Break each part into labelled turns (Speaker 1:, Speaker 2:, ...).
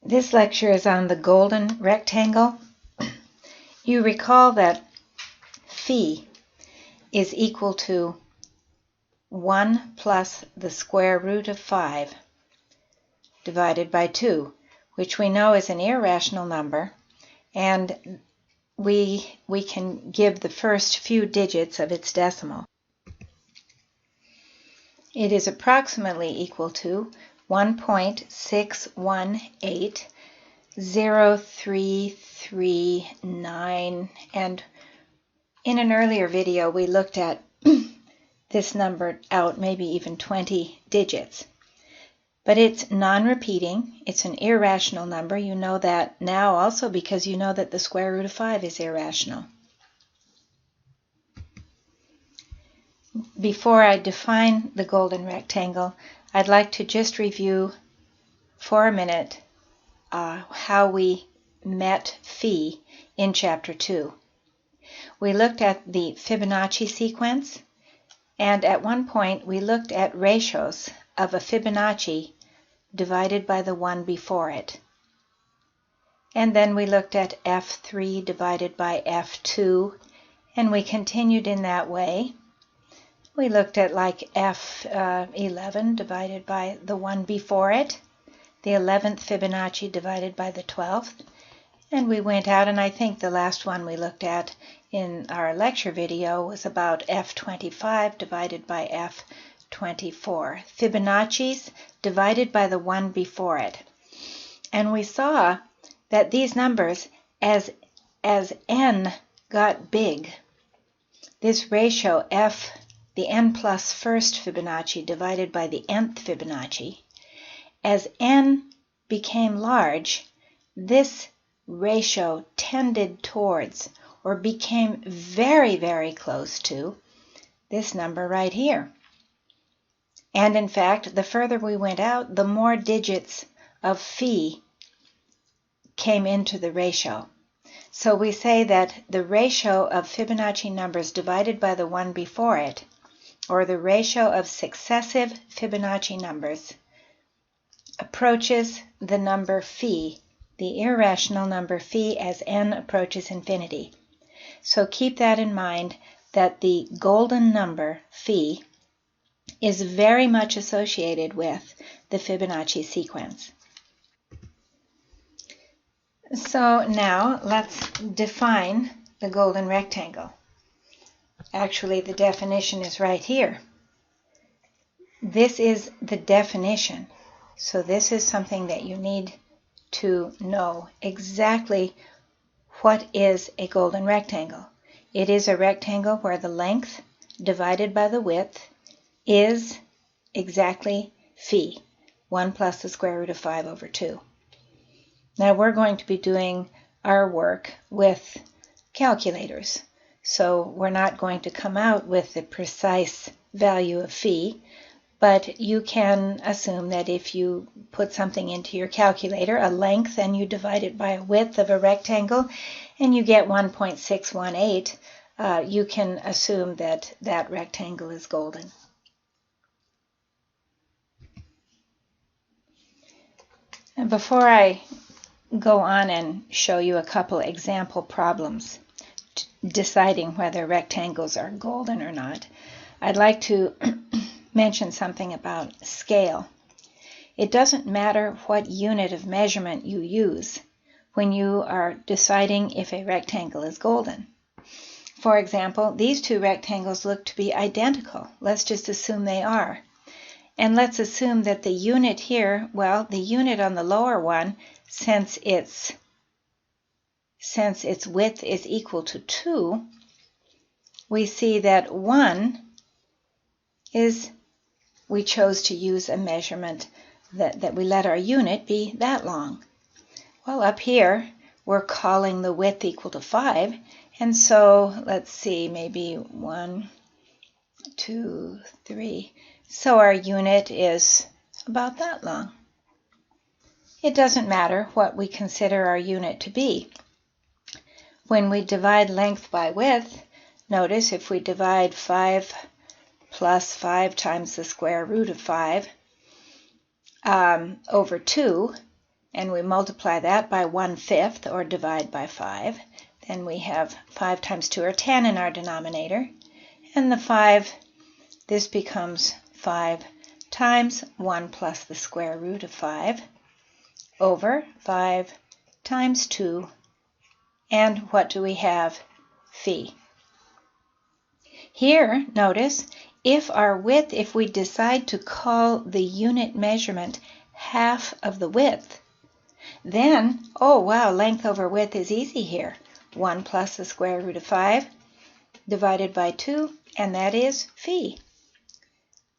Speaker 1: This lecture is on the golden rectangle. You recall that phi is equal to 1 plus the square root of 5 divided by 2, which we know is an irrational number, and we can give the first few digits of its decimal. It is approximately equal to 1.6180339, and in an earlier video we looked at this number out maybe even 20 digits. But it's non-repeating, it's an irrational number. You know that now also because you know that the square root of 5 is irrational. Before I define the golden rectangle, I'd like to just review for a minute how we met phi in Chapter 2. We looked at the Fibonacci sequence, and at one point we looked at ratios of a Fibonacci divided by the one before it. And then we looked at F3 divided by F2, and we continued in that way. We looked at like F11 divided by the one before it, the 11th Fibonacci divided by the 12th, and we went out, and I think the last one we looked at in our lecture video was about F25 divided by F24, Fibonacci's divided by the one before it. And we saw that these numbers, as n got big, this ratio f, the n plus first Fibonacci divided by the nth Fibonacci, as n became large, this ratio tended towards, or became very, very close to, this number right here. And in fact, the further we went out, the more digits of phi came into the ratio. So we say that the ratio of Fibonacci numbers divided by the one before it, or the ratio of successive Fibonacci numbers, approaches the number phi, the irrational number phi, as n approaches infinity. So keep that in mind, that the golden number phi is very much associated with the Fibonacci sequence. So now let's define the golden rectangle. Actually, the definition is right here. This is the definition. So this is something that you need to know exactly what is a golden rectangle. It is a rectangle where the length divided by the width is exactly phi, 1 plus the square root of 5 over 2. Now we're going to be doing our work with calculators, so we're not going to come out with the precise value of phi, but you can assume that if you put something into your calculator, a length, and you divide it by a width of a rectangle, and you get 1.618, you can assume that that rectangle is golden. And before I go on and show you a couple example problems deciding whether rectangles are golden or not, I'd like to mention something about scale. It doesn't matter what unit of measurement you use when you are deciding if a rectangle is golden. For example, these two rectangles look to be identical. Let's just assume they are. And let's assume that the unit here, well, the unit on the lower one, since its width is equal to 2, we see that 1 is, we chose to use a measurement that we let our unit be that long. Well, up here, we're calling the width equal to 5, and so let's see, maybe 1, 2, 3. So our unit is about that long. It doesn't matter what we consider our unit to be. When we divide length by width, notice if we divide 5 plus 5 times the square root of 5 over 2, and we multiply that by 1/5 or divide by 5. Then we have 5 times 2 or 10 in our denominator. And the 5, this becomes 5 times 1 plus the square root of 5 over 5 times 2. And what do we have? Phi. Here, notice, if we decide to call the unit measurement half of the width, then, oh wow, length over width is easy here. 1 plus the square root of 5 divided by 2, and that is phi.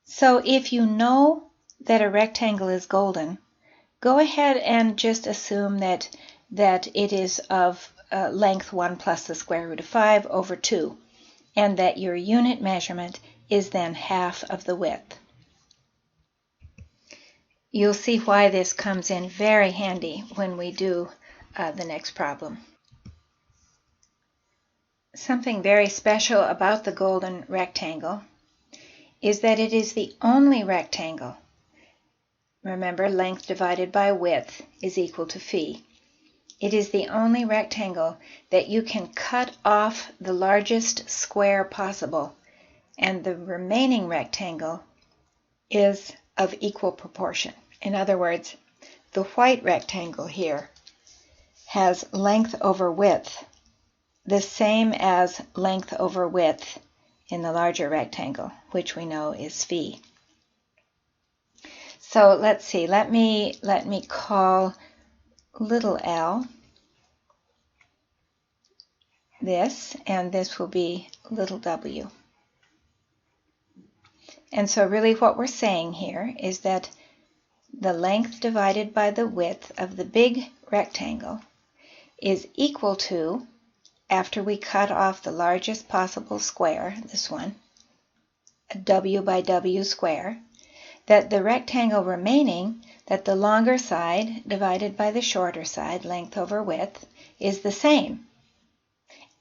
Speaker 1: So if you know that a rectangle is golden, go ahead and just assume that it is of length 1 plus the square root of 5 over 2, and that your unit measurement is then half of the width. You'll see why this comes in very handy when we do the next problem. Something very special about the golden rectangle is that it is the only rectangle. Remember, length divided by width is equal to phi. It is the only rectangle that you can cut off the largest square possible, and the remaining rectangle is of equal proportion. In other words, the white rectangle here has length over width the same as length over width in the larger rectangle, which we know is phi. So let's see, let me call little l this, and this will be little w. And so really what we're saying here is that the length divided by the width of the big rectangle is equal to, after we cut off the largest possible square, this one, a w by w square, that the rectangle remaining, that the longer side divided by the shorter side, length over width, is the same.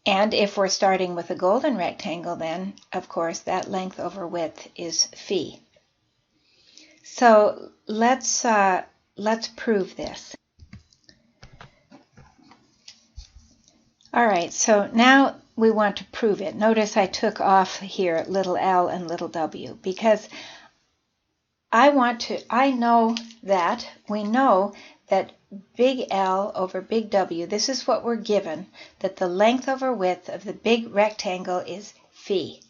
Speaker 1: And if we're starting with a golden rectangle, then, of course, that length over width is phi. So let's prove this. All right, so now we want to prove it. Notice I took off here little l and little w because we know that big L over big W, this is what we're given, that the length over width of the big rectangle is phi.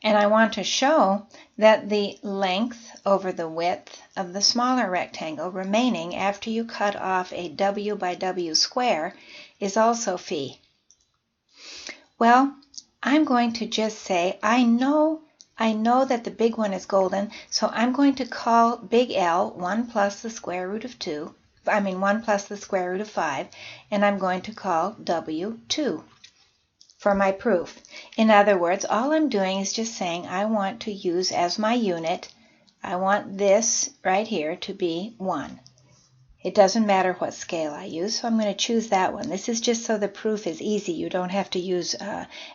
Speaker 1: And I want to show that the length over the width of the smaller rectangle remaining after you cut off a w by w square is also phi. Well, I'm going to just say I know that the big one is golden, so I'm going to call big L 1 plus the square root of 1 plus the square root of 5, and I'm going to call W 2 for my proof. In other words, all I'm doing is just saying I want to use as my unit, I want this right here to be 1. It doesn't matter what scale I use, so I'm going to choose that one. This is just so the proof is easy. You don't have to use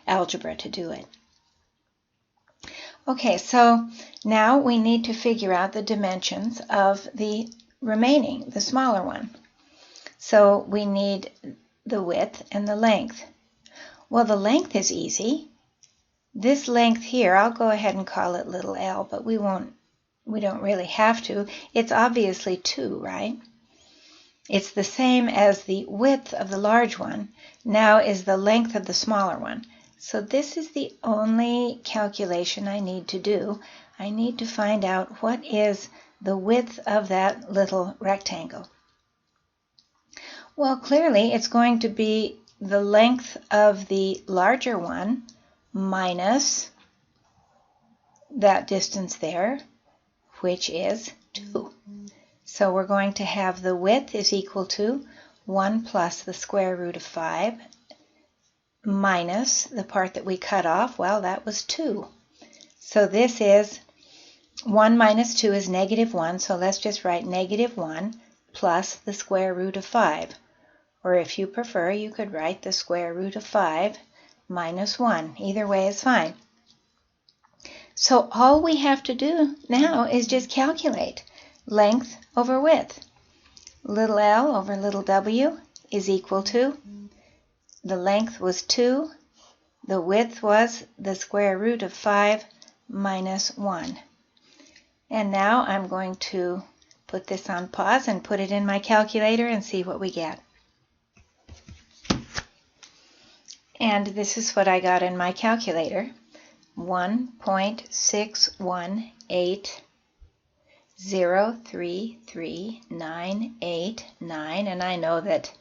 Speaker 1: algebra to do it. Okay, so now we need to figure out the dimensions of the remaining, the smaller one. So we need the width and the length. Well, the length is easy. This length here, I'll go ahead and call it little l, but we don't really have to. It's obviously 2, right? It's the same as the width of the large one now is the length of the smaller one. So this is the only calculation I need to do. I need to find out what is the width of that little rectangle. Well, clearly it's going to be the length of the larger one minus that distance there, which is 2. So we're going to have the width is equal to 1 plus the square root of 5 minus the part that we cut off. Well, that was 2. So this is 1 minus 2 is -1, so let's just write -1 plus the square root of 5. Or if you prefer, you could write the square root of 5 minus 1. Either way is fine. So all we have to do now is just calculate length over width. Little l over little w is equal to, the length was 2, the width was the square root of 5 minus 1. And now I'm going to put this on pause and put it in my calculator and see what we get. And this is what I got in my calculator. 1.618033989, and I know that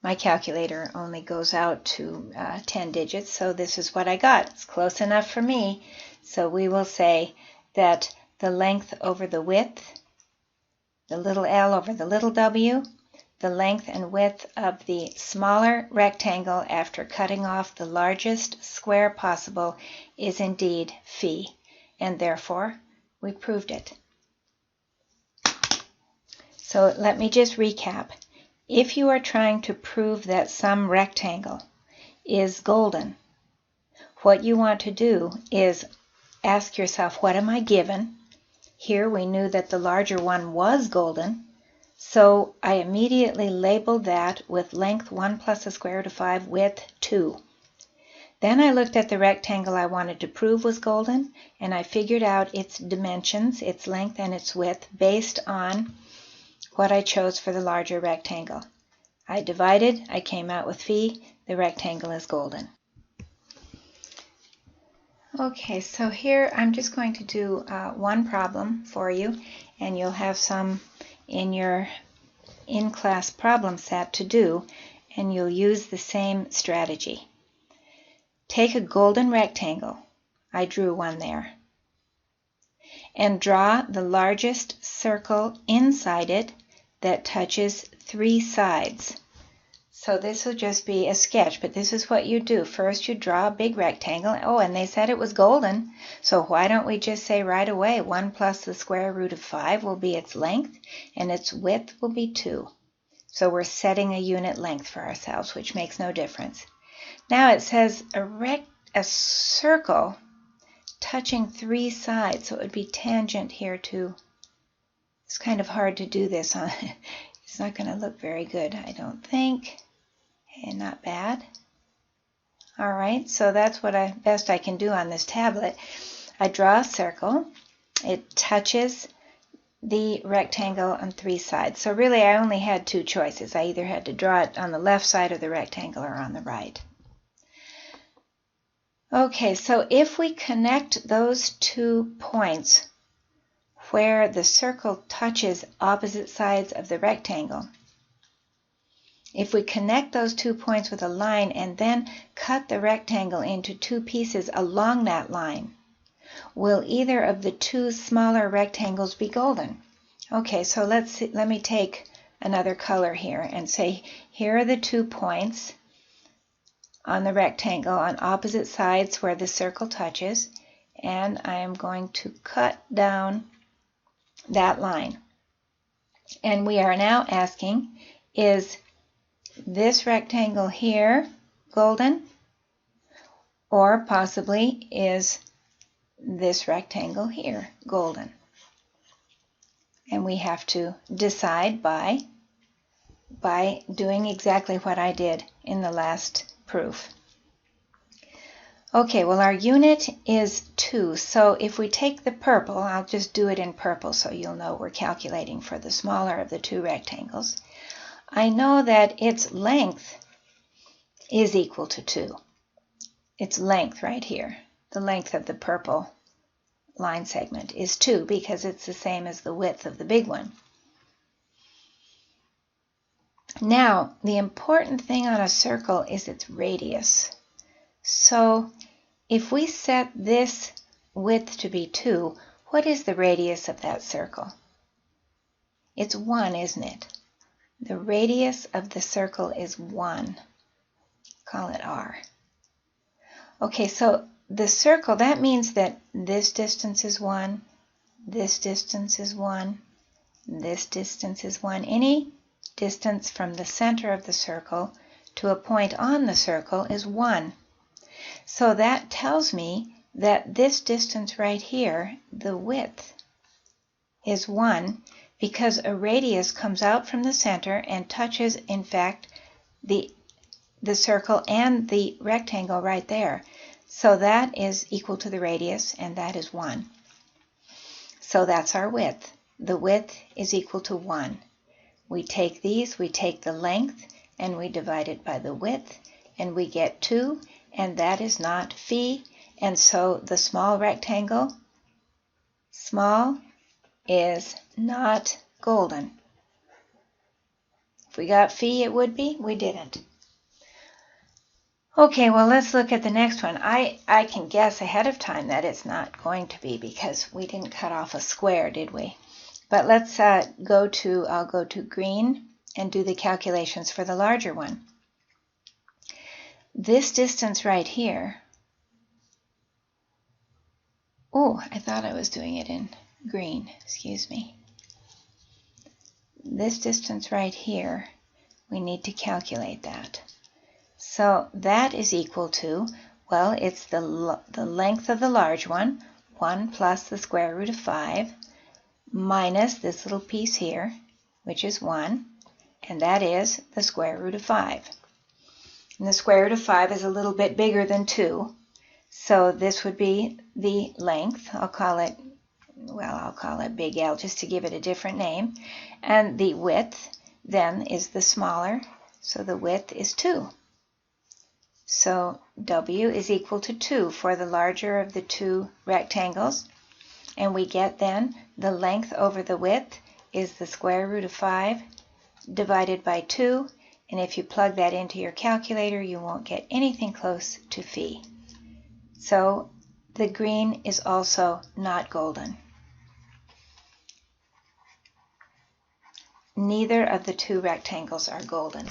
Speaker 1: my calculator only goes out to 10 digits, so this is what I got. It's close enough for me, so we will say that the length over the width, the little l over the little w, the length and width of the smaller rectangle after cutting off the largest square possible is indeed phi, and therefore we proved it. So let me just recap. If you are trying to prove that some rectangle is golden, what you want to do is ask yourself, what am I given? Here we knew that the larger one was golden, so I immediately labeled that with length 1 plus the square root of 5, width 2. Then I looked at the rectangle I wanted to prove was golden, and I figured out its dimensions, its length and its width, based on what I chose for the larger rectangle. I divided, I came out with phi, the rectangle is golden. Okay, so here I'm just going to do one problem for you, and you'll have some in your in-class problem set to do, and you'll use the same strategy. Take a golden rectangle, I drew one there, and draw the largest circle inside it that touches 3 sides. So this will just be a sketch, but this is what you do. First you draw a big rectangle. Oh, and they said it was golden, so why don't we just say right away 1 plus the square root of 5 will be its length, and its width will be 2. So we're setting a unit length for ourselves, which makes no difference. Now it says a circle touching 3 sides, so it would be tangent here too. It's kind of hard to do this on. It's not going to look very good, I don't think. And not bad. All right, so that's what best I can do on this tablet. I draw a circle. It touches the rectangle on 3 sides. So really I only had 2 choices. I either had to draw it on the left side of the rectangle or on the right. Okay, so if we connect those 2 points where the circle touches opposite sides of the rectangle, if we connect those 2 points with a line and then cut the rectangle into 2 pieces along that line, will either of the 2 smaller rectangles be golden? Okay, so let me take another color here and say here are the 2 points on the rectangle on opposite sides where the circle touches, and I am going to cut down that line. And we are now asking, is this rectangle here golden, or possibly is this rectangle here golden? And we have to decide by doing exactly what I did in the last proof. Okay, well our unit is 2, so if we take the purple, I'll just do it in purple so you'll know we're calculating for the smaller of the 2 rectangles. I know that its length is equal to 2. Its length right here, the length of the purple line segment is 2 because it's the same as the width of the big one. Now, the important thing on a circle is its radius. So if we set this width to be 2, what is the radius of that circle? It's 1, isn't it? The radius of the circle is 1. Call it r. Okay, so the circle, that means that this distance is 1, this distance is 1, this distance is 1. Any distance from the center of the circle to a point on the circle is 1. So that tells me that this distance right here, the width, is 1, because a radius comes out from the center and touches, in fact, the circle and the rectangle right there. So that is equal to the radius, and that is 1. So that's our width. The width is equal to 1. We take these, we take the length, and we divide it by the width, and we get 2, and that is not phi, and so the small rectangle, small, is not golden. If we got phi, it would be. We didn't. Okay, well, let's look at the next one. I can guess ahead of time that it's not going to be because we didn't cut off a square, did we? But let's I'll go to green and do the calculations for the larger one. This distance right here, oh, I thought I was doing it in green, excuse me. This distance right here, we need to calculate that. So that is equal to, well, it's the length of the large one, 1 plus the square root of 5, minus this little piece here, which is 1, and that is the square root of 5. And the square root of 5 is a little bit bigger than 2, so this would be the length. I'll call it big L just to give it a different name. And the width then is the smaller, so the width is 2. So W is equal to 2 for the larger of the two rectangles. And we get then the length over the width is the square root of 5 divided by 2. And if you plug that into your calculator, you won't get anything close to phi. So the green is also not golden. Neither of the two rectangles are golden.